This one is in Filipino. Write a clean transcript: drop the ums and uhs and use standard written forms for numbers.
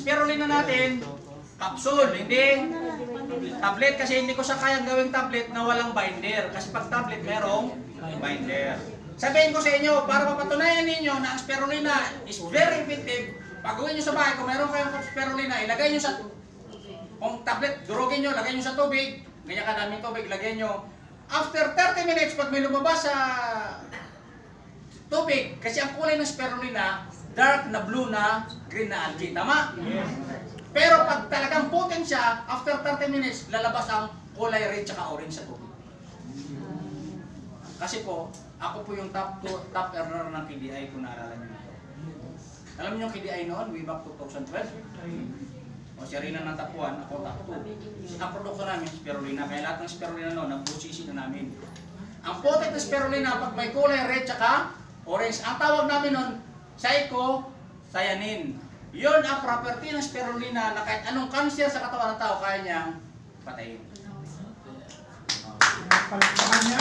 spirulina natin, capsule, hindi tablet, kasi hindi ko siya kayang gawing tablet na walang binder. Kasi pag tablet, merong binder. Sabihin ko sa inyo, para mapatunayan ninyo na ang spirulina is very effective, pag-uwi nyo sa bahay, kung meron kayong spirulina, ilagay nyo sa, kung tablet, durugin nyo, lagay nyo sa tubig, ganyan kadaming tubig, lagay nyo. After 30 minutes, pag may lumabas sa tubig, kasi ang kulay ng spirulina, dark na blue na green na algae, tama? Yes. Pero pag talagang potent siya, after 30 minutes, lalabas ang kulay red tsaka orange sa tubig. Kasi po, ako po yung top earner ng KDI kung naalala nyo ito. Alam niyo yung KDI noon, way back 2012? O siya rin ang natapuan, ako top 2. Ang produkto namin, spirulina. Kaya lahat ng spirulina noon, nag-processing na namin. Ang potent na spirulina, pag may kulay red tsaka orange, ang tawag namin noon, cycocyanin. Yun ang property ng spirulina na kahit anong cancer sa katawan ng tao, kaya niyang patayin. Palakpakan niya.